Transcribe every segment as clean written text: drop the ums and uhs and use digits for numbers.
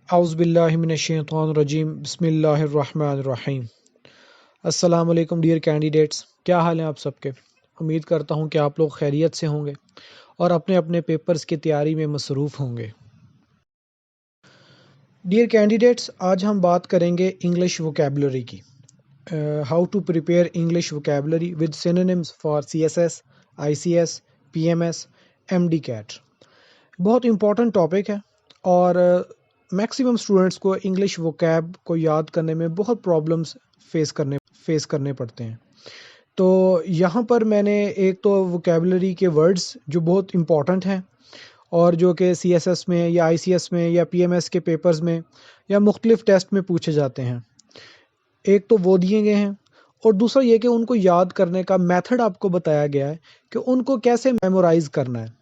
اعوذ باللہ من الشیطان الرجیم بسم اللہ الرحمن الرحیم۔ السلام علیکم ڈیئر کینڈیڈیٹس، کیا حال ہیں آپ سب کے؟ امید کرتا ہوں کہ آپ لوگ خیریت سے ہوں گے اور اپنے اپنے پیپرز کی تیاری میں مصروف ہوں گے۔ ڈیئر کینڈیڈیٹس، آج ہم بات کریں گے انگلش ووکیبلری کی، how to prepare English vocabulary with synonyms for CSS ICS PMS MD CAT. بہت امپورٹنٹ ٹاپک ہے اور میکسیمم اسٹوڈنٹس کو انگلش ووکیب کو یاد کرنے میں بہت پرابلمس فیس کرنے پڑتے ہیں۔ تو یہاں پر میں نے ایک تو ووکیبلری کے ورڈز جو بہت امپورٹنٹ ہیں اور جو کہ CSS میں یا ICS میں یا PMS کے پیپرز میں یا مختلف ٹیسٹ میں پوچھے جاتے ہیں، ایک تو وہ دیے گئے ہیں، اور دوسرا یہ کہ ان کو یاد کرنے کا میتھڈ آپ کو بتایا گیا ہے کہ ان کو کیسے میمورائز کرنا ہے۔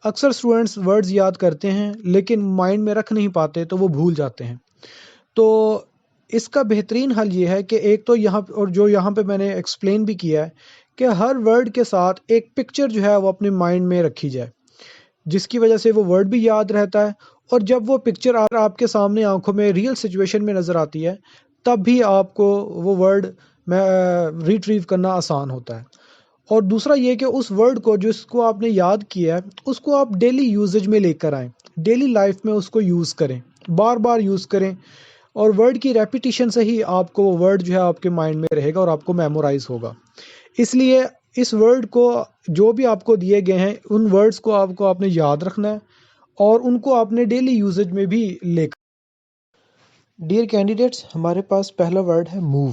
اکثر اسٹوڈنٹس ورڈز یاد کرتے ہیں لیکن مائنڈ میں رکھ نہیں پاتے تو وہ بھول جاتے ہیں۔ تو اس کا بہترین حل یہ ہے کہ ایک تو یہاں پہ میں نے ایکسپلین بھی کیا ہے کہ ہر ورڈ کے ساتھ ایک پکچر جو ہے وہ اپنے مائنڈ میں رکھی جائے، جس کی وجہ سے وہ ورڈ بھی یاد رہتا ہے، اور جب وہ پکچر آپ کے سامنے آنکھوں میں ریئل سچویشن میں نظر آتی ہے تب بھی آپ کو وہ ورڈ ریٹریو کرنا آسان ہوتا ہے۔ اور دوسرا یہ کہ اس ورڈ کو جس کو آپ نے یاد کیا ہے اس کو آپ ڈیلی یوزیج میں لے کر آئیں، ڈیلی لائف میں اس کو یوز کریں، بار بار یوز کریں، اور ورڈ کی ریپیٹیشن سے ہی آپ کو وہ ورڈ جو ہے آپ کے مائنڈ میں رہے گا اور آپ کو میمورائز ہوگا۔ اس لیے اس ورڈ کو جو بھی آپ کو دیے گئے ہیں ان ورڈز کو آپ نے یاد رکھنا ہے اور ان کو آپ نے ڈیلی یوزیج میں بھی لے کر۔ ڈیئر کینڈیڈیٹس، ہمارے پاس پہلا ورڈ ہے موو،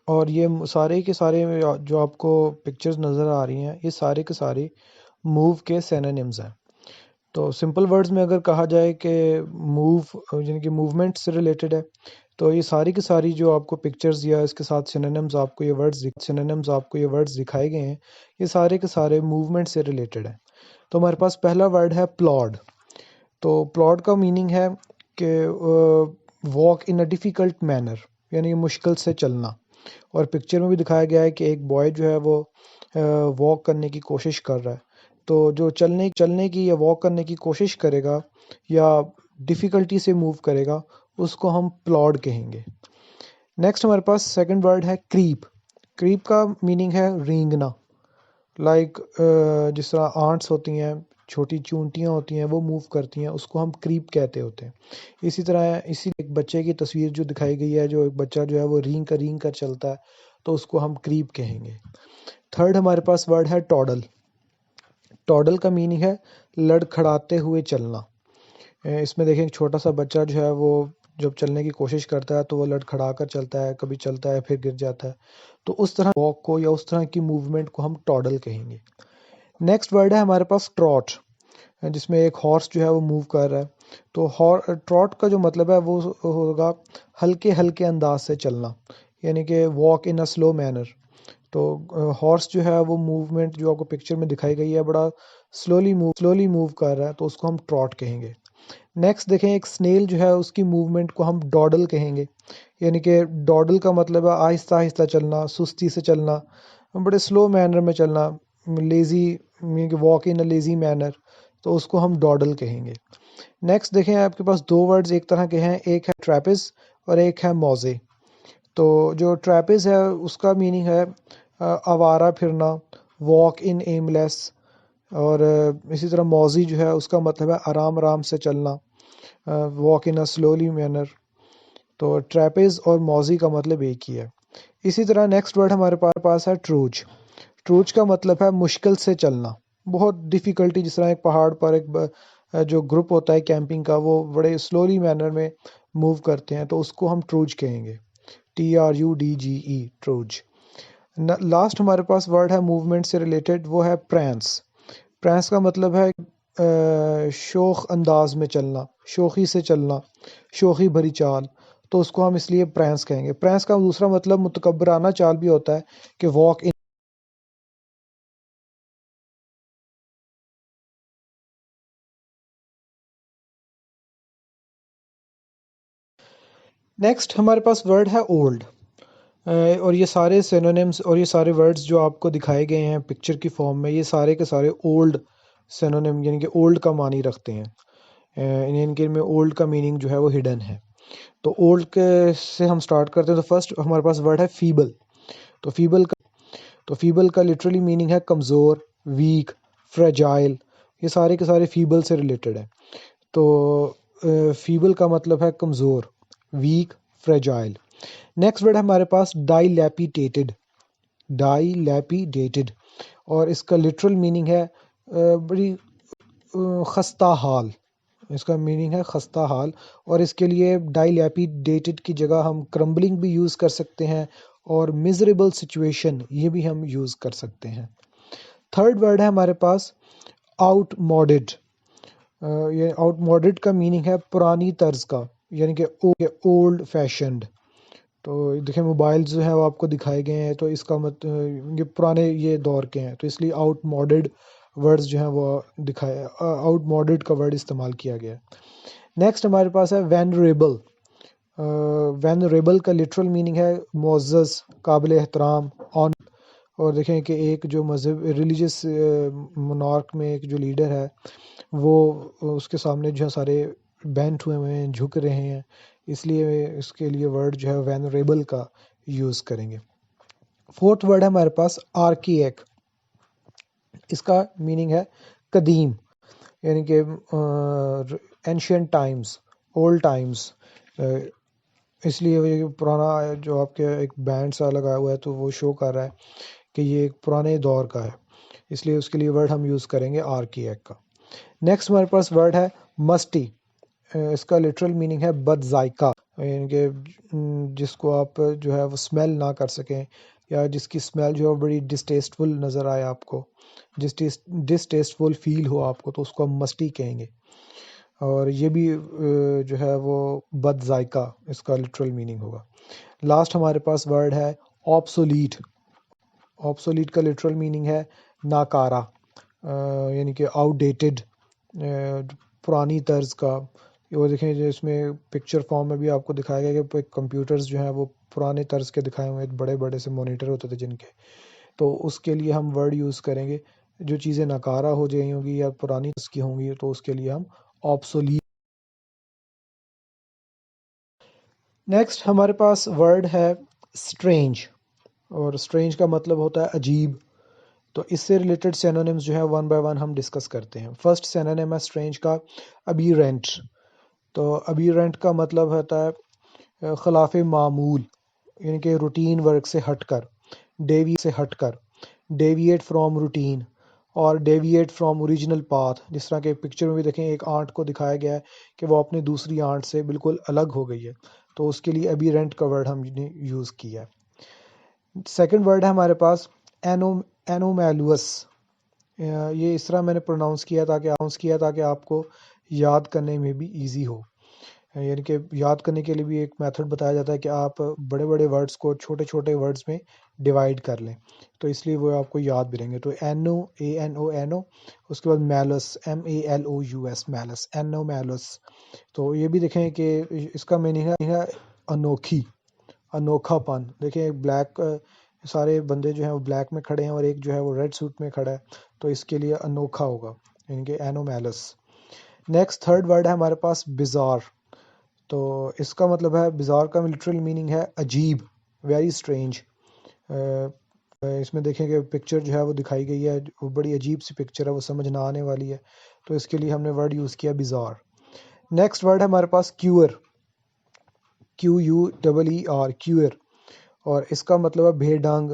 اور یہ سارے کے سارے جو آپ کو پکچرز نظر آ رہی ہیں یہ سارے کے سارے موو کے سینونیمز ہیں۔ تو سمپل ورڈز میں اگر کہا جائے کہ موو یعنی کہ موومنٹ سے ریلیٹڈ ہے، تو یہ ساری کی ساری جو آپ کو پکچرز یا اس کے ساتھ سینونیمز آپ کو یہ ورڈز دکھائے گئے ہیں یہ سارے کے سارے موومنٹ سے ریلیٹڈ ہیں۔ تو ہمارے پاس پہلا ورڈ ہے پلاڈ۔ تو پلاڈ کا میننگ ہے کہ walk in a difficult manner, یعنی مشکل سے چلنا، اور پکچر میں بھی دکھایا گیا ہے کہ ایک بوائے جو ہے وہ واک کرنے کی کوشش کر رہا ہے۔ تو جو چلنے کی یا واک کرنے کی کوشش کرے گا یا ڈیفیکلٹی سے موو کرے گا اس کو ہم پلاڈ کہیں گے۔ نیکسٹ ہمارے پاس سیکنڈ ورڈ ہے کریپ۔ کریپ کا میننگ ہے رینگنا، لائک جس طرح آنٹس ہوتی ہیں، چھوٹی چونٹیاں ہوتی ہیں، وہ موو کرتی ہیں، اس کو ہم کریپ کہتے ہوتے ہیں۔ اسی طرح ایک بچے کی تصویر جو دکھائی گئی ہے، جو ایک بچہ جو ہے وہ رینگ کر چلتا ہے، تو اس کو ہم کریپ کہیں گے۔ تھرڈ ہمارے پاس ورڈ ہے ٹوڈل۔ ٹوڈل کا میننگ ہے لڑکھڑاتے ہوئے چلنا۔ اس میں دیکھیں چھوٹا سا بچہ جو ہے وہ جب چلنے کی کوشش کرتا ہے تو وہ لڑکھڑا کر چلتا ہے، کبھی چلتا ہے پھر گر جاتا ہے، تو اس طرح واک کو یا اس طرح کی موومنٹ کو ہم ٹوڈل کہیں گے۔ نیکسٹ ورڈ ہے ہمارے پاس ٹراٹ، جس میں ایک ہارس جو ہے وہ موو کر رہا ہے۔ تو ٹراٹ کا جو مطلب ہے وہ ہوگا ہلکے ہلکے انداز سے چلنا، یعنی کہ walk in a slow manner. تو ہارس جو ہے وہ موومنٹ جو آپ کو پکچر میں دکھائی گئی ہے بڑا سلولی موو کر رہا ہے، تو اس کو ہم ٹراٹ کہیں گے۔ نیکسٹ دیکھیں ایک سنیل جو ہے اس کی موومنٹ کو ہم ڈوڈل کہیں گے، یعنی کہ ڈوڈل کا مطلب ہے آہستہ آہستہ چلنا، سستی سے چلنا، بڑے سلو مینر میں چلنا، lazy walk in a lazy manner, تو اس کو ہم ڈوڈل کہیں گے۔ نیکسٹ دیکھیں آپ کے پاس دو ورڈز ایک طرح کے ہیں، ایک ہے ٹریپز اور ایک ہے موزے۔ تو جو ٹریپز ہے اس کا میننگ ہے آوارہ پھرنا، واک ان ایم لیس، اور اسی طرح موزی جو ہے اس کا مطلب ہے آرام آرام سے چلنا، walk in a slowly manner. تو ٹریپز اور موزی کا مطلب ایک ہی ہے۔ اسی طرح نیکسٹ ورڈ ہمارے پاس ہے ٹروچ۔ ٹروچ کا مطلب ہے مشکل سے چلنا، بہت ڈیفیکلٹی، جس طرح ایک پہاڑ پر ایک جو گروپ ہوتا ہے کیمپنگ کا وہ بڑے سلولی مینر میں موو کرتے ہیں، تو اس کو ہم ٹروچ کہیں گے، TRUDGE، ٹروچ۔ لاسٹ ہمارے پاس ورڈ ہے موومنٹ سے ریلیٹڈ، وہ ہے پرینس۔ پرینس کا مطلب ہے شوخ انداز میں چلنا، شوخی سے چلنا، شوخی بھری چال، تو اس کو ہم اس لیے پرینس کہیں گے۔ پرینس کا دوسرا مطلب متکبرانہ چال بھی ہوتا ہے کہ واک ان۔ نیکسٹ ہمارے پاس ورڈ ہے اولڈ، اور یہ سارے سینونیمز اور یہ سارے ورڈز جو آپ کو دکھائے گئے ہیں پکچر کی فارم میں، یہ سارے کے سارے اولڈ سینونیم یعنی کہ اولڈ کا معنی رکھتے ہیں۔ ان کے میں اولڈ کا میننگ جو ہے وہ ہڈن ہے. تو اولڈ کے سے ہم سٹارٹ کرتے ہیں. تو فرسٹ ہمارے پاس ورڈ ہے فیبل. تو فیبل کا لٹرلی میننگ ہے کمزور، ویک، فریجائل. یہ سارے کے سارے فیبل سے ریلیٹڈ ہیں. تو فیبل کا مطلب ہے کمزور، ویک، فریجائل. نیکسٹ ورڈ ہے ہمارے پاس ڈائلیپیٹیٹڈ. ڈائلیپیٹیٹڈ اور اس کا لٹرل میننگ ہے بڑی خستہ حال. اس کا میننگ ہے خستہ حال. اور اس کے لیے ڈائلیپیڈیٹڈ کی جگہ ہم کرمبلنگ بھی یوز کر سکتے ہیں اور میزریبل سچویشن یہ بھی ہم یوز کر سکتے ہیں. تھرڈ ورڈ ہے ہمارے پاس آؤٹ موڈڈ. یہ آؤٹ موڈڈ کا میننگ ہے پرانی طرز کا، یعنی کہ اولڈ فیشنڈ. تو دیکھیں موبائل جو ہیں وہ آپ کو دکھائے گئے ہیں، تو اس کا یہ پرانے یہ دور کے ہیں، تو اس لیے آؤٹ موڈڈ ورڈز جو ہیں وہ دکھائے، آؤٹ موڈڈ کا ورڈ استعمال کیا گیا ہے. نیکسٹ ہمارے پاس ہے وینریبل. وینریبل کا لٹرل میننگ ہے معزز، قابل احترام، آن. اور دیکھیں کہ ایک جو مذہب ریلیجس مونارک میں ایک جو لیڈر ہے وہ اس کے سامنے جو ہے سارے بینٹ ہوئے ہیں، جھک رہے ہیں، اس لیے اس کے لیے ورڈ جو ہے وینریبل کا یوز کریں گے. فورتھ ورڈ ہے ہمارے پاس آرکیک. اس کا میننگ ہے قدیم، یعنی کہ اینشینٹ ٹائمز، اولڈ ٹائمز. اس لیے یہ پرانا جو آپ کے ایک بینڈ سا لگا ہوا ہے تو وہ شو کر رہا ہے کہ یہ ایک پرانے دور کا ہے، اس لیے اس کے لیے ورڈ ہم یوز کریں گے آرکیک کا. نیکسٹ ہمارے پاس ورڈ ہے مسٹی. اس کا لٹرل میننگ ہے بد ذائقہ، یعنی کہ جس کو آپ جو ہے وہ اسمیل نہ کر سکیں، یا جس کی اسمیل جو ہے بڑی ڈسٹیسٹفل نظر آئے آپ کو، ڈسٹیسٹفل فیل ہو آپ کو، تو اس کو ہم مسٹی کہیں گے. اور یہ بھی جو ہے وہ بد ذائقہ اس کا لٹرل میننگ ہوگا. لاسٹ ہمارے پاس ورڈ ہے آبسولیٹ. آبسولیٹ کا لٹرل میننگ ہے ناکارہ، یعنی کہ آؤٹ ڈیٹڈ، پرانی طرز کا. وہ دیکھیں جو اس میں پکچر فارم میں بھی آپ کو دکھایا گیا کہ کمپیوٹرز جو ہیں وہ پرانے طرز کے دکھائے ہوئے ہیں، بڑے بڑے سے مانیٹر ہوتے تھے جن کے. تو اس کے لیے ہم ورڈ یوز کریں گے جو چیزیں ناکارہ ہو جائیں ہوں گی یا پرانی طرز کی ہوں گی، تو اس کے لیے ہم آبسولیٹ. نیکسٹ ہمارے پاس ورڈ ہے اسٹرینج. اور اسٹرینج کا مطلب ہوتا ہے عجیب. تو اس سے ریلیٹڈ سینونیمز جو ہے ون بائی ون ہم ڈسکس کرتے ہیں. فرسٹ سینونیم ہے اسٹرینج کا ابیرینٹ. تو ابیرینٹ کا مطلب ہوتا ہے خلاف معمول، یعنی کہ روٹین ورک سے ہٹ کر، ڈیویٹ فرام روٹین اور ڈیویٹ فرام اوریجنل پاتھ. جس طرح کہ پکچر میں بھی دیکھیں ایک آنٹ کو دکھایا گیا ہے کہ وہ اپنے دوسری آنٹ سے بالکل الگ ہو گئی ہے، تو اس کے لیے ابیرینٹ کا ورڈ ہم نے یوز کیا ہے. سیکنڈ ورڈ ہے ہمارے پاس اینومیلوس. یہ اس طرح میں نے پروناؤنس کیا تاکہ آپ کو یاد کرنے میں بھی ایزی ہو. یعنی کہ یاد کرنے کے لیے بھی ایک میتھڈ بتایا جاتا ہے کہ آپ بڑے بڑے ورڈز کو چھوٹے چھوٹے ورڈز میں ڈیوائڈ کر لیں، تو اس لیے وہ آپ کو یاد بھی رہیں گے. تو اینو، اس کے بعد میلس، MALOUS، میلس، اینومیلس. تو یہ بھی دیکھیں کہ اس کا میننگ ہے انوکھی، انوکھا پن. دیکھیں ایک بلیک، سارے بندے جو ہیں وہ بلیک میں کھڑے ہیں اور ایک جو ہے وہ ریڈ سوٹ میں کھڑا ہے، تو اس کے لیے انوکھا ہوگا، یعنی کہ اینومیلس. نیکسٹ تھرڈ ورڈ ہے ہمارے پاس بزار. تو اس کا مطلب ہے بزار کا لٹرل میننگ ہے عجیب، ویری اسٹرینج. اس میں دیکھیں کہ پکچر جو ہے وہ دکھائی گئی ہے، وہ بڑی عجیب سی پکچر ہے، وہ سمجھ نہ آنے والی ہے، تو اس کے لیے ہم نے ورڈ یوز کیا بزار. نیکسٹ ورڈ ہے ہمارے پاس کیور. QUEER، cure. اور اس کا مطلب ہے بے ڈنگ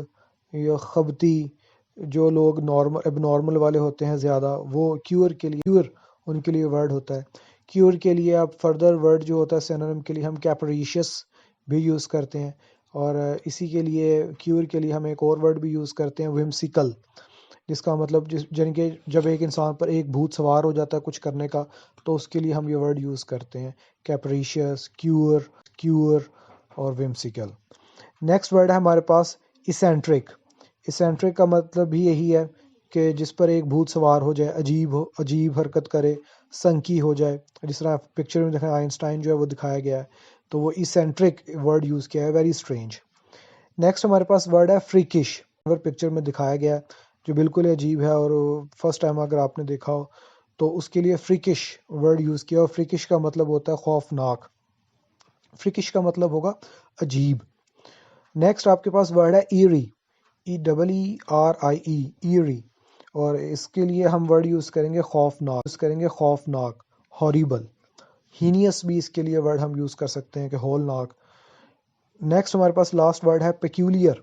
یا خبتی. جو لوگ اب نارمل والے ہوتے ہیں زیادہ، وہ کیور ان کے لیے ورڈ ہوتا ہے. کیور کے لیے آپ فردر ورڈ جو ہوتا ہے سینونیم کے لیے ہم کیپریشیس بھی یوز کرتے ہیں. اور اسی کے لیے کیور کے لیے ہم ایک اور ورڈ بھی یوز کرتے ہیں ومسیکل، جس کا مطلب یعنی کہ جب ایک انسان پر ایک بھوت سوار ہو جاتا ہے کچھ کرنے کا، تو اس کے لیے ہم یہ ورڈ یوز کرتے ہیں کیپریشیس، کیور اور ومسیکل. نیکسٹ ورڈ ہے ہمارے پاس اسینٹرک. اسینٹرک کا مطلب بھی یہی ہے کہ جس پر ایک بھوت سوار ہو جائے، عجیب حرکت کرے، سنکی ہو جائے. جس طرح پکچر میں دیکھیں آئنسٹائن جو ہے وہ دکھایا گیا ہے، تو وہ اسینٹرک ورڈ یوز کیا ہے، ویری اسٹرینج. نیکسٹ ہمارے پاس ورڈ ہے فریکش. پکچر میں دکھایا گیا ہے جو بالکل عجیب ہے، اور فرسٹ ٹائم اگر آپ نے دیکھا ہو تو اس کے لیے فریکش ورڈ یوز کیا، اور فریکش کا مطلب ہوتا ہے خوفناک، فریکش کا مطلب ہوگا عجیب۔ نیکسٹ آپ کے پاس ورڈ ہے ایری، EERIE، ایری، اور اس کے لیے ہم ورڈ یوز کریں گے خوفناک، ہاریبل۔ ہینیس بھی اس کے لیے ورڈ ہم یوز کر سکتے ہیں کہ ہولناک۔ نیکسٹ ہمارے پاس لاسٹ ورڈ ہے پیکیولیر،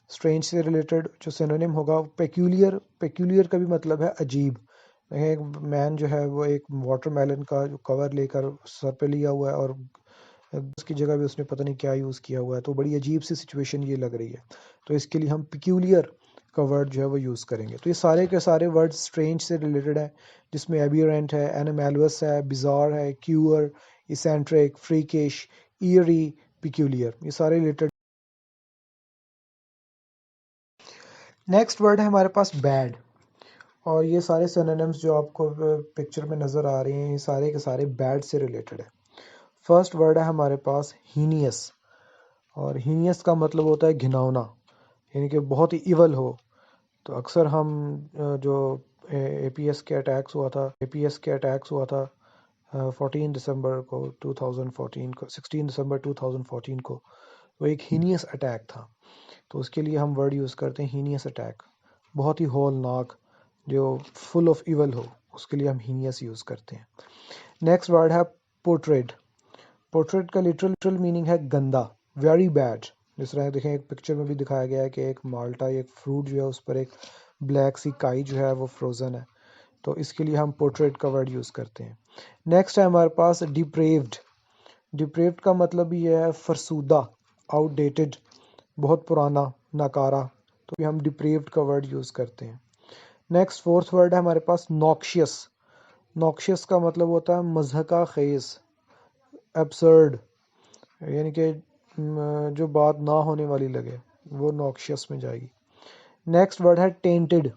اسٹرینج سے ریلیٹڈ جو سینونیم ہوگا پیکیولیر کا بھی مطلب ہے عجیب۔ ایک مین جو ہے وہ ایک واٹر میلن کا جو کور لے کر سر پہ لیا ہوا ہے، اور اس کی جگہ بھی اس نے پتہ نہیں کیا یوز کیا ہوا ہے، تو بڑی عجیب سی سچویشن یہ لگ رہی ہے، تو اس کے لیے ہم پیکیولیر کا ورڈ جو ہے وہ یوز کریں گے۔ تو یہ سارے کے سارے ورڈ اسٹرینج سے ریلیٹڈ ہیں، جس میں ایبیورینٹ ہے، اینیمیلوس ہے، بیزار ہے، کیور، ایسینٹرک، فریکش، ایری، پیکیولیر، یہ سارے ریلیٹڈ۔ نیکسٹ ورڈ ہے ہمارے پاس بیڈ، اور یہ سارے سینونیمز جو آپ کو پکچر میں نظر آ رہے ہیں، یہ سارے کے سارے بیڈ سے ریلیٹڈ ہے۔ فرسٹ ورڈ ہے ہمارے پاس ہینیس، اور ہینیس کا مطلب ہوتا ہے گھناؤنا، یعنی کہ بہت ہی ایول ہو۔ تو اکثر ہم جو اے پی ایس کے اٹیکس ہوا تھا 14 دسمبر کو 2014 کو 16 دسمبر 2014 کو، وہ ایک ہینیس اٹیک تھا، تو اس کے لیے ہم ورڈ یوز کرتے ہیں ہینیس اٹیک، بہت ہی ہولناک، جو فل آف ایول ہو، اس کے لیے ہم ہینیس یوز کرتے ہیں۔ نیکسٹ ورڈ ہے پورٹریٹ۔ پورٹریٹ کا لٹرل میننگ ہے گندا، ویری بیڈ۔ جس طرح دیکھیں ایک پکچر میں بھی دکھایا گیا ہے کہ ایک مالٹا، ایک فروٹ جو ہے اس پر ایک بلیک سی کائی جو ہے وہ فروزن ہے، تو اس کے لیے ہم پورٹریٹ کا ورڈ یوز کرتے ہیں۔ نیکسٹ ہے ہمارے پاس ڈیپریوڈ۔ ڈیپریوڈ کا مطلب یہ ہے فرسودہ، آؤٹ ڈیٹڈ، بہت پرانا، ناکارہ، تو ہم ڈیپریوڈ کا ورڈ یوز کرتے ہیں۔ نیکسٹ فورتھ ورڈ ہے ہمارے پاس نوکشیس۔ نوکشیس کا مطلب ہوتا ہے مضحکہ خیز، ایبسرڈ، یعنی کہ جو بات نہ ہونے والی لگے، وہ نوکشیس میں جائے گی۔ نیکسٹ ورڈ ہے ٹینٹڈ۔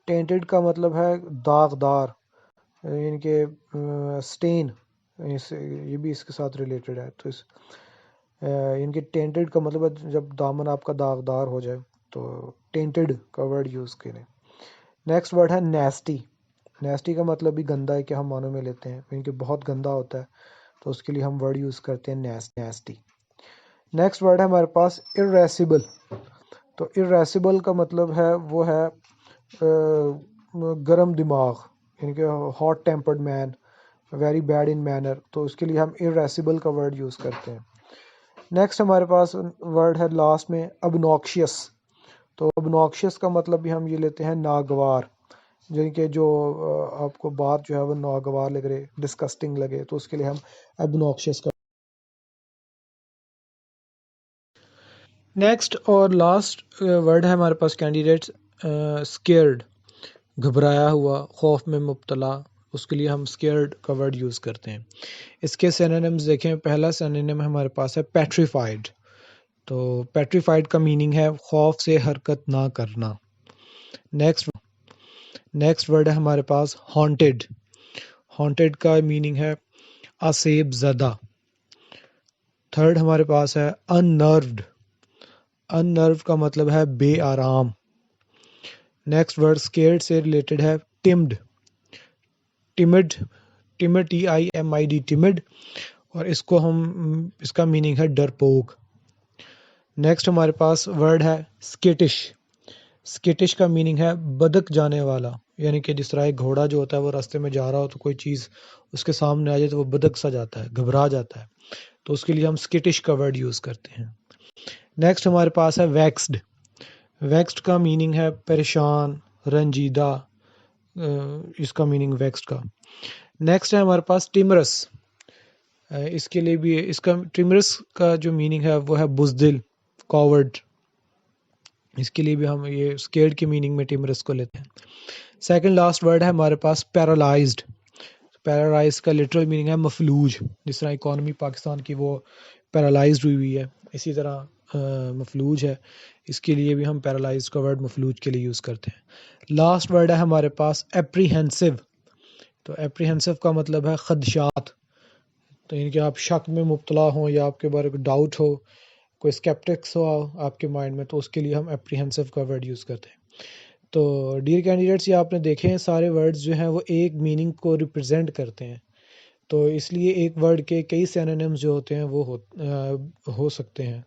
ٹینٹڈ کا مطلب ہے داغدار، یعنی کہ سٹین، یہ بھی اس کے ساتھ ریلیٹڈ ہے، تو یعنی کہ ٹینٹڈ کا مطلب ہے جب دامن آپ کا داغدار ہو جائے، تو ٹینٹڈ کا ورڈ یوز کریں۔ نیکسٹ ورڈ ہے نیسٹی۔ نیسٹی کا مطلب بھی گندا ہے کہ ہم معنوں میں لیتے ہیں، یعنی کہ بہت گندا ہوتا ہے، تو اس کے لیے ہم ورڈ یوز کرتے ہیں نیسٹی۔ نیکسٹ ورڈ ہے ہمارے پاس ارریسیبل۔ تو ارریسیبل کا مطلب ہے وہ ہے گرم دماغ، یعنی کہ hot tempered man, very bad in manner, تو اس کے لیے ہم ارریسیبل کا ورڈ یوز کرتے ہیں۔ نیکسٹ ہمارے پاس ورڈ ہے لاسٹ میں ابنوکشیس۔ تو ابنوکشیس کا مطلب بھی ہم یہ لیتے ہیں ناگوار، یعنی کہ جو آپ کو بات جو ہے وہ ناگوار لگ رہے، ڈسکسٹنگ لگے، تو اس کے لیے ہم ابنوکشیس کا۔ نیکسٹ اور لاسٹ ورڈ ہے ہمارے پاس کینڈیڈیٹس اسکیئرڈ، گھبرایا ہوا، خوف میں مبتلا، اس کے لیے ہم اسکیئرڈ کا ورڈ یوز کرتے ہیں۔ اس کے سینونیمز دیکھیں، پہلا سینونیم ہمارے پاس ہے پیٹریفائڈ۔ تو پیٹریفائڈ کا میننگ ہے خوف سے حرکت نہ کرنا۔ نیکسٹ ورڈ ہے ہمارے پاس ہانٹیڈ۔ ہانٹیڈ کا میننگ ہے آسیب زدہ۔ تھرڈ ہمارے پاس ہے ان نروڈ۔ ان نرو کا مطلب ہے بے آرام۔ نیکسٹ ورڈ اسکیئرڈ سے ریلیٹڈ ہے ٹمڈ۔ ٹمڈ TIMID ٹمڈ، اور اس کا میننگ ہے ڈرپوک۔ نیکسٹ ہمارے پاس ورڈ ہے سکیٹش۔ سکیٹش کا میننگ ہے بدک جانے والا، یعنی کہ جس طرح ایک گھوڑا جو ہوتا ہے وہ راستے میں جا رہا ہو تو کوئی چیز اس کے سامنے آ جائے تو وہ بدک سا جاتا ہے، گھبرا جاتا ہے، تو اس کے لیے ہم سکیٹش کا ورڈ یوز کرتے ہیں۔ نیکسٹ ہمارے پاس ہے ویکسڈ۔ ویکسڈ کا میننگ ہے پریشان، رنجیدہ، اس کا میننگ ویکسڈ کا۔ نیکسٹ ہے ہمارے پاس ٹیمرس۔ اس کے لیے بھی ٹیمرس کا جو میننگ ہے وہ ہے بزدل، کاورڈ، اس کے لیے بھی ہم یہ اسکیئرڈ کی میننگ میں ٹیمرس کو لیتے ہیں۔ سیکنڈ لاسٹ ورڈ ہے ہمارے پاس پیرالائزڈ۔ پیرالائز کا لٹرل میننگ ہے مفلوج، جس طرح اکانومی پاکستان کی وہ پیرالائزڈ ہوئی ہے، اسی طرح مفلوج ہے، اس کے لیے بھی ہم پیرالائزڈ کا ورڈ مفلوج کے لیے یوز کرتے ہیں۔ لاسٹ ورڈ ہے ہمارے پاس اپریہنسو۔ تو اپریہنسو کا مطلب ہے خدشات، تو یعنی کہ آپ شک میں مبتلا ہوں یا آپ کے بارے میں ڈاؤٹ ہو، کوئی اسکیپٹکس ہو آپ کے مائنڈ میں، تو اس کے لیے ہم اپریہنسو کا ورڈ یوز کرتے ہیں۔ تو ڈیئر کینڈیڈیٹس، یہ آپ نے دیکھے ہیں سارے ورڈز جو ہیں وہ ایک میننگ کو ریپرزینٹ کرتے ہیں، تو اس لیے ایک ورڈ کے کئی سینونیمز جو ہوتے ہیں وہ ہو سکتے ہیں۔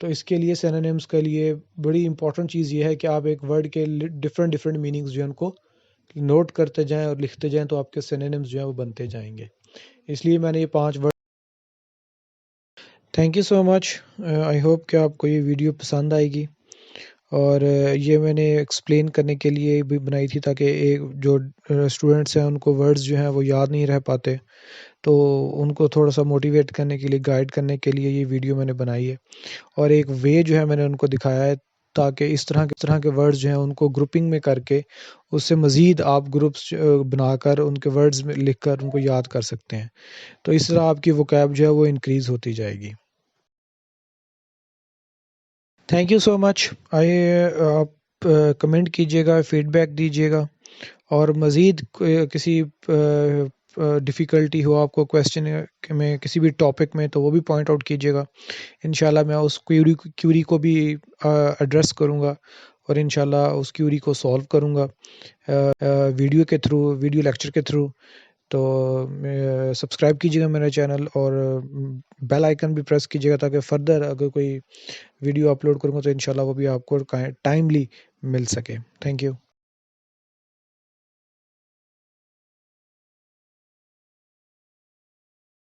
تو اس کے لیے سینونیمز کے لیے بڑی امپورٹنٹ چیز یہ ہے کہ آپ ایک ورڈ کے ڈفرینٹ میننگز جو ہیں ان کو نوٹ کرتے جائیں اور لکھتے جائیں، تو آپ کے سینونیمز جو ہیں وہ بنتے جائیں گے۔ اس لیے میں نے یہ 5 word. Thank you so much, I hope کہ آپ کو یہ ویڈیو پسند آئے گی، اور یہ میں نے ایکسپلین کرنے کے لیے بھی بنائی تھی تاکہ ایک جو اسٹوڈنٹس ہیں ان کو ورڈز جو ہیں وہ یاد نہیں رہ پاتے، تو ان کو تھوڑا سا موٹیویٹ کرنے کے لیے، گائیڈ کرنے کے لیے یہ ویڈیو میں نے بنائی ہے، اور ایک وے جو ہے میں نے ان کو دکھایا ہے تاکہ اس طرح کے ورڈز جو ہیں ان کو گروپنگ میں کر کے اس سے مزید آپ گروپس بنا کر ان کے ورڈز میں لکھ کر ان کو یاد کر سکتے ہیں، تو اس طرح آپ کی ووکیب جو ہے وہ انکریز ہوتی جائے گی۔ تھینک یو سو مچ، آپ کمنٹ کیجیے گا، فیڈ بیک دیجیے گا، اور مزید کسی ڈیفیکلٹی ہو آپ کو کویسچن میں کسی بھی ٹاپک میں، تو وہ بھی پوائنٹ آؤٹ کیجیے گا، انشاءاللہ میں اس کیوری کو بھی ایڈریس کروں گا، اور انشاءاللہ اس کیوری کو سولو کروں گا ویڈیو کے تھرو، ویڈیو لیکچر کے تھرو۔ تو سبسکرائب کیجیے گا میرا چینل، اور بیل آئیکن بھی پریس کیجیے گا تاکہ فردر اگر کوئی ویڈیو اپلوڈ کروں گا تو انشاءاللہ وہ بھی آپ کو ٹائملی مل سکے۔ Thank you.